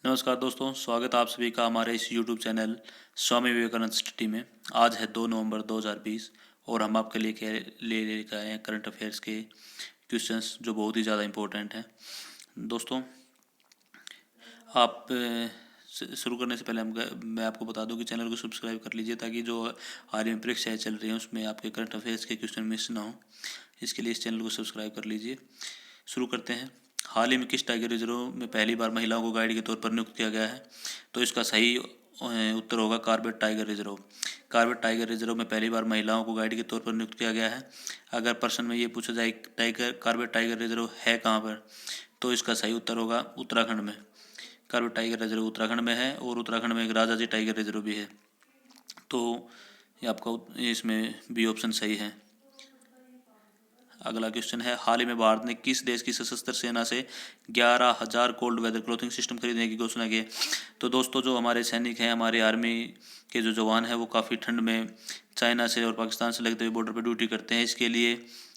नमस्कार दोस्तों, स्वागत है आप सभी का हमारे इस YouTube channel Swami Vivekananda study में। आज है 2 नवंबर 2020 और हम आपके लिए लेकर आए हैं करंट अफेयर्स के क्वेश्चंस जो बहुत ही ज़्यादा इम्पोर्टेंट हैं। दोस्तों, आप शुरू करने से पहले मैं आपको बता दूं कि चैनल को सब्सक्राइब कर लीजिए ताकि जो हाल में परीक्षाएँ चल रही हैं उसमें आपके करंट अफेयर्स के क्वेश्चन मिस ना हो। इसके लिए इस चैनल को सब्सक्राइब कर लीजिए। शुरू करते हैं। हाल ही में किस टाइगर रिजर्व में पहली बार महिलाओं को गाइड के तौर पर नियुक्त किया गया है? तो इसका सही उत्तर होगा Corbett tiger reserve. Corbett tiger reserve में पहली बार महिलाओं को गाइड के तौर पर नियुक्त किया गया है। अगर प्रश्न में ये पूछा जाए कॉर्बेट टाइगर रिजर्व है कहाँ पर, तो इसका सही उत्तर होगा उत्तराखंड में। कॉर्बेट टाइगर रिजर्व उत्तराखंड में है और उत्तराखंड में एक राजाजी टाइगर रिजर्व भी है। तो ये आपका इसमें बी ऑप्शन सही है। अगला क्वेश्चन है, हाल ही में भारत ने किस देश की सशस्त्र सेना से 11,000 कोल्ड वेदर क्लोथिंग सिस्टम खरीदने की घोषणा की है? तो दोस्तों, जो हमारे सैनिक हैं, हमारे आर्मी के जो जवान हैं, वो काफ़ी ठंड में चाइना से और पाकिस्तान से लगते हुए बॉर्डर पर ड्यूटी करते हैं। इसके लिए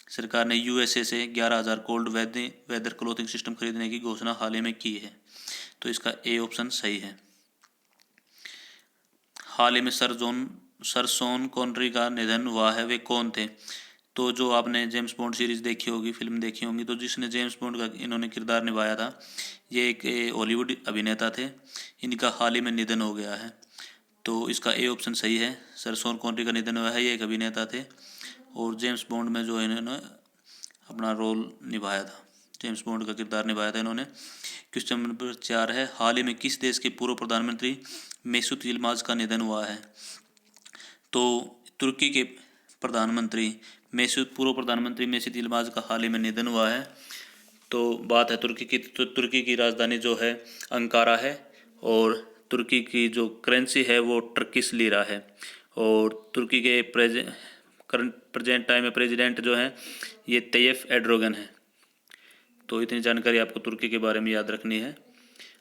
सरकार ने USA से 11,000 कोल्ड वेदर क्लोथिंग सिस्टम खरीदने की घोषणा हाल ही में की है। तो इसका ए ऑप्शन सही है। हाल ही में सर शॉन कॉनरी का निधन हुआ है, वे कौन थे? तो जो आपने जेम्स बॉन्ड सीरीज़ देखी होगी, फिल्म देखी होंगी, तो जिसने जेम्स बॉन्ड का इन्होंने किरदार निभाया था, ये एक हॉलीवुड अभिनेता थे। इनका हाल ही में निधन हो गया है। तो इसका ए ऑप्शन सही है। सर शॉन कॉनरी का निधन हुआ है, ये एक अभिनेता थे और जेम्स बॉन्ड में जो इन्होंने अपना रोल निभाया था, जेम्स बॉन्ड का किरदार निभाया था इन्होंने। क्वेश्चन नंबर 4 है, हाल ही में किस देश के पूर्व प्रधानमंत्री मेसूत यिल्माज का निधन हुआ है? तो तुर्की के पूर्व प्रधानमंत्री मेसूत यिल्माज का हाल ही में निधन हुआ है। तो बात है तुर्की की, तो तुर्की की राजधानी जो है अंकारा है और तुर्की की जो करेंसी है वो टर्किश लीरा है। और तुर्की के प्रेजेंट टाइम में प्रेसिडेंट जो हैं ये तैयब एर्डोगन है। तो इतनी जानकारी आपको तुर्की के बारे में याद रखनी है।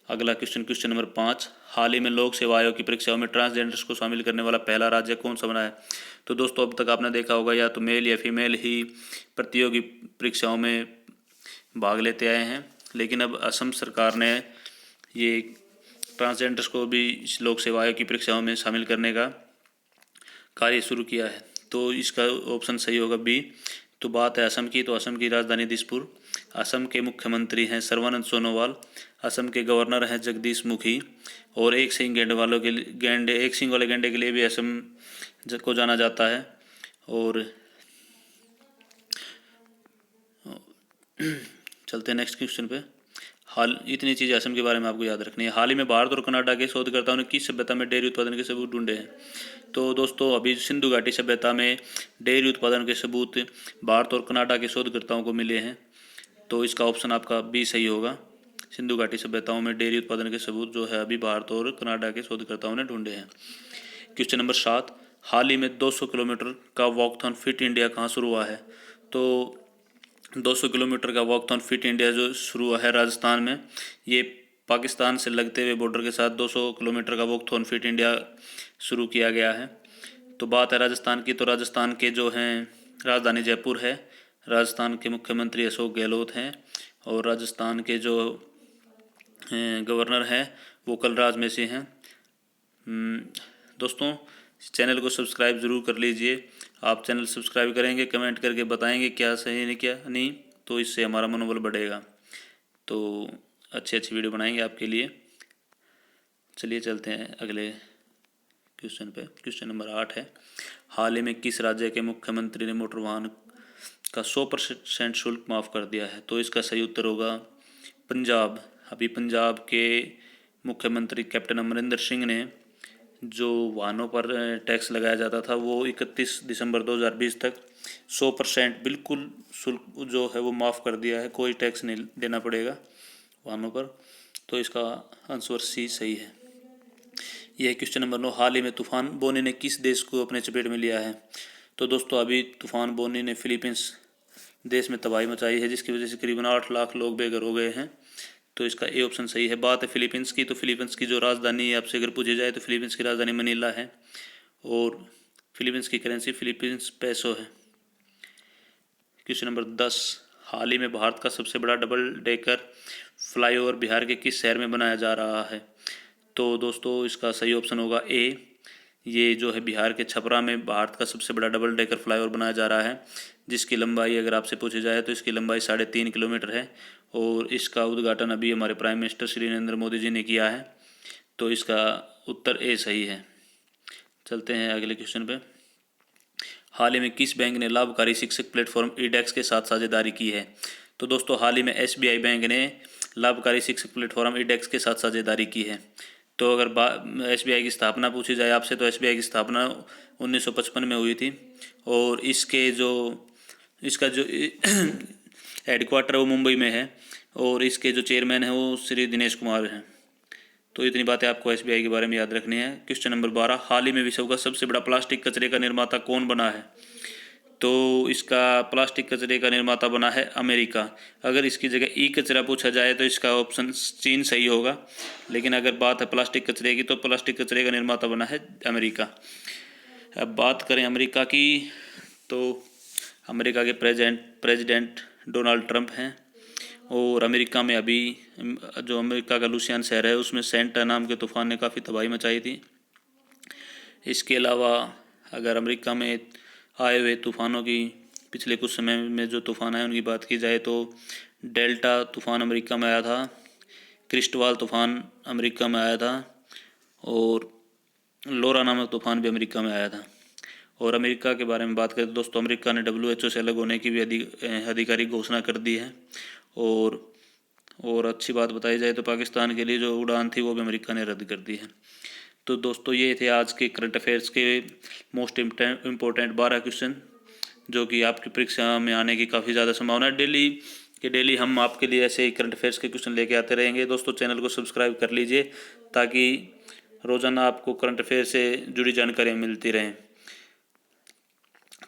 अगला क्वेश्चन नंबर 5, हाल ही में लोक सेवा आयोग की परीक्षाओं में ट्रांसजेंडर्स को शामिल करने वाला पहला राज्य कौन सा बना है? तो दोस्तों, अब तक आपने देखा होगा या तो मेल या फीमेल ही प्रतियोगी परीक्षाओं में भाग लेते आए हैं, लेकिन अब असम सरकार ने ये ट्रांसजेंडर्स को भी इस लोक सेवा आयोग की परीक्षाओं में शामिल करने का कार्य शुरू किया है। तो इसका ऑप्शन सही होगा बी। तो बात है असम की, तो असम की राजधानी दिसपुर। असम के मुख्यमंत्री हैं सर्बानंद सोनोवाल। असम के गवर्नर हैं जगदीश मुखी। और एक सिंग वाले गैंडे के लिए भी असम को जाना जाता है। और चलते हैं नेक्स्ट क्वेश्चन पे। इतनी चीज़ें असम के बारे में आपको याद रखनी है। हाल ही में भारत और कनाडा के शोधकर्ताओं ने किस सभ्यता में डेयरी उत्पादन के सबूत ढूंढे हैं? तो दोस्तों, अभी सिंधु घाटी सभ्यता में डेयरी उत्पादन के सबूत भारत और कनाडा के शोधकर्ताओं को मिले हैं। तो इसका ऑप्शन आपका बी सही होगा। सिंधु घाटी सभ्यताओं में डेयरी उत्पादन के सबूत जो है अभी भारत और कनाडा के शोधकर्ताओं ने ढूंढे हैं। क्वेश्चन नंबर 7, हाल ही में 200 किलोमीटर का वॉकथॉन फिट इंडिया कहाँ शुरू हुआ है? तो 200 किलोमीटर का वॉकथॉन फिट इंडिया जो शुरू हुआ है राजस्थान में, ये पाकिस्तान से लगते हुए बॉर्डर के साथ 200 किलोमीटर का वॉकथॉन फिट इंडिया शुरू किया गया है। तो बात है राजस्थान की, तो राजस्थान के जो हैं राजधानी जयपुर है। राजस्थान के मुख्यमंत्री अशोक गहलोत हैं और राजस्थान के जो गवर्नर हैं वो कलराज मिश्र हैं। दोस्तों, चैनल को सब्सक्राइब ज़रूर कर लीजिए। आप चैनल सब्सक्राइब करेंगे, कमेंट करके बताएंगे क्या सही है क्या नहीं, तो इससे हमारा मनोबल बढ़ेगा। तो अच्छी वीडियो बनाएंगे आपके लिए। चलिए चलते हैं अगले क्वेश्चन पे। क्वेश्चन नंबर 8 है, हाल ही में किस राज्य के मुख्यमंत्री ने मोटर वाहन का 100% शुल्क माफ़ कर दिया है? तो इसका सही उत्तर होगा पंजाब। अभी पंजाब के मुख्यमंत्री कैप्टन अमरिंदर सिंह ने जो वाहनों पर टैक्स लगाया जाता था वो 31 दिसंबर 2020 तक 100% बिल्कुल शुल्क जो है वो माफ़ कर दिया है। कोई टैक्स नहीं देना पड़ेगा वाहनों पर। तो इसका आंसर सी सही है। यह क्वेश्चन नंबर 9, हाल ही में तूफान बोनी ने किस देश को अपने चपेट में लिया है? तो दोस्तों, अभी तूफान बोनी ने फिलीपींस देश में तबाही मचाई है, जिसकी वजह से करीबन 8 लाख लोग बेघर हो गए हैं। तो इसका ए ऑप्शन सही है। बात है फिलीपींस की, तो फिलीपींस की जो राजधानी आपसे अगर पूछी जाए तो फिलीपींस की राजधानी मनीला है और फिलीपींस की करेंसी फिलीपींस पैसो है। क्वेश्चन नंबर 10, हाल ही में भारत का सबसे बड़ा डबल डेकर फ्लाईओवर बिहार के किस शहर में बनाया जा रहा है? तो दोस्तों इसका सही ऑप्शन होगा ए। ये जो है बिहार के छपरा में भारत का सबसे बड़ा डबल डेकर फ्लाईओवर बनाया जा रहा है, जिसकी लंबाई अगर आपसे पूछी जाए तो इसकी लंबाई 3.5 किलोमीटर है। और इसका उद्घाटन अभी हमारे प्राइम मिनिस्टर श्री नरेंद्र मोदी जी ने किया है। तो इसका उत्तर ए सही है। चलते हैं अगले क्वेश्चन पे। हाल ही में किस बैंक ने लाभकारी शिक्षक प्लेटफॉर्म ईडेक्स के साथ साझेदारी की है? तो दोस्तों हाल ही में SBI बैंक ने लाभकारी शिक्षक प्लेटफॉर्म ईडेक्स के साथ साझेदारी की है। तो अगर SBI की स्थापना पूछी जाए आपसे तो SBI की स्थापना 1955 में हुई थी। और इसका जो हेडक्वार्टर है वो मुंबई में है। और इसके जो चेयरमैन है वो श्री दिनेश कुमार हैं। तो इतनी बातें आपको SBI के बारे में याद रखनी है। क्वेश्चन नंबर 12, हाल ही में विश्व का सबसे बड़ा प्लास्टिक कचरे का निर्माता कौन बना है? तो इसका प्लास्टिक कचरे का निर्माता बना है अमेरिका। अगर इसकी जगह ई कचरा पूछा जाए तो इसका ऑप्शन चीन सही होगा, लेकिन अगर बात है प्लास्टिक कचरे की तो प्लास्टिक कचरे का निर्माता बना है अमेरिका। अब बात करें अमेरिका की, तो अमेरिका के प्रेसिडेंट डोनाल्ड ट्रंप हैं। और अमेरिका में अभी जो अमेरिका का लुसियान शहर है उसमें सेंटा नाम के तूफ़ान ने काफ़ी तबाही मचाई थी। इसके अलावा अगर अमेरिका में आए हुए तूफ़ानों की पिछले कुछ समय में जो तूफ़ान आए उनकी बात की जाए तो डेल्टा तूफ़ान अमेरिका में आया था, क्रिस्टवाल तूफ़ान अमेरिका में आया था और लोरा नामक तूफ़ान भी अमेरिका में आया था। और अमेरिका के बारे में बात करें तो दोस्तों अमेरिका ने WHO से अलग होने की भी आधिकारिक घोषणा कर दी है। और अच्छी बात बताई जाए तो पाकिस्तान के लिए जो उड़ान थी वो भी अमेरिका ने रद्द कर दी है। तो दोस्तों ये थे आज के करंट अफेयर्स के मोस्ट इम्पोर्टेंट 12 क्वेश्चन, जो कि आपकी परीक्षा में आने की काफ़ी ज़्यादा संभावना है। डेली हम आपके लिए ऐसे ही करंट अफेयर्स के क्वेश्चन लेके आते रहेंगे। दोस्तों चैनल को सब्सक्राइब कर लीजिए ताकि रोज़ाना आपको करंट अफेयर से जुड़ी जानकारियाँ मिलती रहें।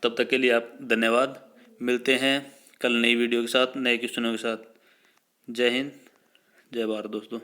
तब तक के लिए आप धन्यवाद। मिलते हैं कल नई वीडियो के साथ, नए क्वेश्चनों के साथ। जय हिंद, जय भारत दोस्तों।